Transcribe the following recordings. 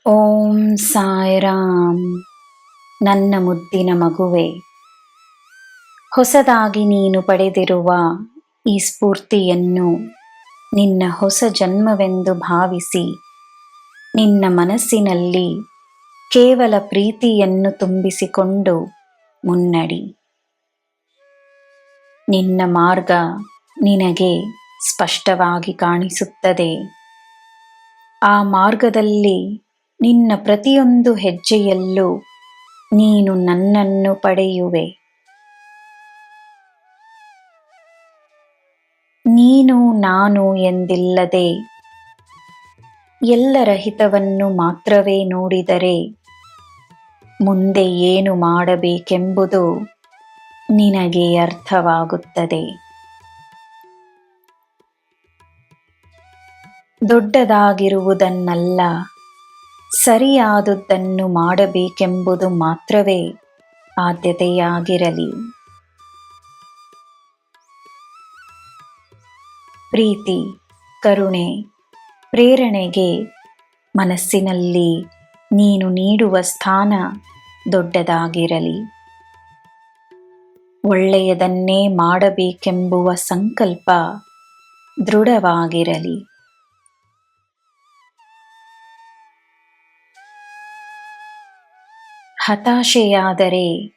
ಓಂ ಸಾಯಿರಾಮ್. ನನ್ನ ಮುದ್ದಿನ ಮಗುವೆ, ಹೊಸದಾಗಿ ನೀನು ಪಡೆದಿರುವ ಈ ಸ್ಫೂರ್ತಿಯನ್ನು ನಿನ್ನ ಹೊಸ ಜನ್ಮವೆಂದು ಭಾವಿಸಿ ನಿನ್ನ ಮನಸ್ಸಿನಲ್ಲಿ ಕೇವಲ ಪ್ರೀತಿಯನ್ನು ತುಂಬಿಸಿಕೊಂಡು ಮುನ್ನಡಿ. ನಿನ್ನ ಮಾರ್ಗ ನಿನಗೆ ಸ್ಪಷ್ಟವಾಗಿ ಕಾಣಿಸುತ್ತದೆ. ಆ ಮಾರ್ಗದಲ್ಲಿ ನಿನ್ನ ಪ್ರತಿಯೊಂದು ಹೆಜ್ಜೆಯಲ್ಲೂ ನೀನು ನನ್ನನ್ನು ಪಡೆಯುವೆ. ನೀನು ನಾನು ಎಂದಿಲ್ಲದೆ ಎಲ್ಲರ ಹಿತವನ್ನು ಮಾತ್ರವೇ ನೋಡಿದರೆ ಮುಂದೆ ಏನು ಮಾಡಬೇಕೆಂಬುದು ನಿನಗೆ ಅರ್ಥವಾಗುತ್ತದೆ. ದೊಡ್ಡದಾಗಿರುವುದನ್ನಲ್ಲ, ಸರಿಯಾದುದನ್ನು ಮಾಡಬೇಕೆಂಬುದು ಮಾತ್ರವೇ ಆದ್ಯತೆಯಾಗಿರಲಿ. ಪ್ರೀತಿ, ಕರುಣೆ, ಪ್ರೇರಣೆಗೆ ಮನಸ್ಸಿನಲ್ಲಿ ನೀನು ನೀಡುವ ಸ್ಥಾನ ದೊಡ್ಡದಾಗಿರಲಿ. ಒಳ್ಳೆಯದನ್ನೇ ಮಾಡಬೇಕೆಂಬುವ ಸಂಕಲ್ಪ ದೃಢವಾಗಿರಲಿ. ಹತಾಶೆಯಾದರೆ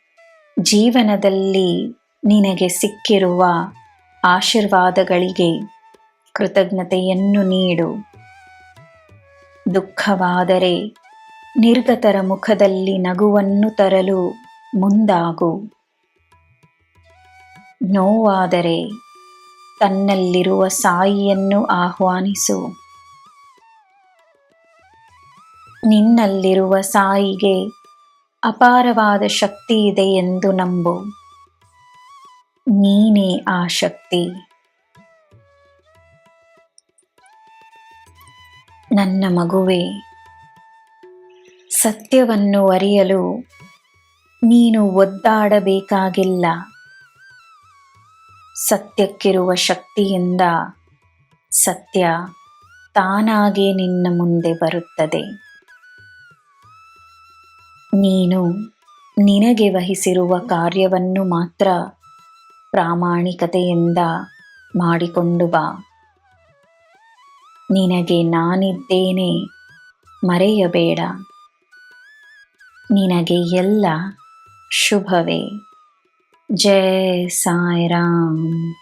ಜೀವನದಲ್ಲಿ ನಿನಗೆ ಸಿಕ್ಕಿರುವ ಆಶೀರ್ವಾದಗಳಿಗೆ ಕೃತಜ್ಞತೆಯನ್ನು ನೀಡು. ದುಃಖವಾದರೆ ನಿರ್ಗತರ ಮುಖದಲ್ಲಿ ನಗುವನ್ನು ತರಲು ಮುಂದಾಗು. ನೋವಾದರೆ ತನ್ನಲ್ಲಿರುವ ಸಾಯಿಯನ್ನು ಆಹ್ವಾನಿಸು. ನಿನ್ನಲ್ಲಿರುವ ಸಾಯಿಗೆ ಅಪಾರವಾದ ಶಕ್ತಿ ಇದೆ ಎಂದು ನಂಬು. ನೀನೇ ಆ ಶಕ್ತಿ. ನನ್ನ ಮಗುವೆ, ಸತ್ಯವನ್ನು ಅರಿಯಲು ನೀನು ಒದ್ದಾಡಬೇಕಾಗಿಲ್ಲ. ಸತ್ಯಕ್ಕಿರುವ ಶಕ್ತಿಯಿಂದ ಸತ್ಯ ತಾನಾಗೇ ನಿನ್ನ ಮುಂದೆ ಬರುತ್ತದೆ. ನೀನು ನಿನಗೆ ವಹಿಸಿರುವ ಕಾರ್ಯವನ್ನು ಮಾತ್ರ ಪ್ರಾಮಾಣಿಕತೆಯಿಂದ ಮಾಡಿಕೊಂಡು ಬಾ. ನಿನಗೆ ನಾನಿದ್ದೇನೆ ಮರೆಯಬೇಡ. ನಿನಗೆ ಎಲ್ಲ ಶುಭವೇ. ಜೈ ಸಾಯಿರಾಮ್.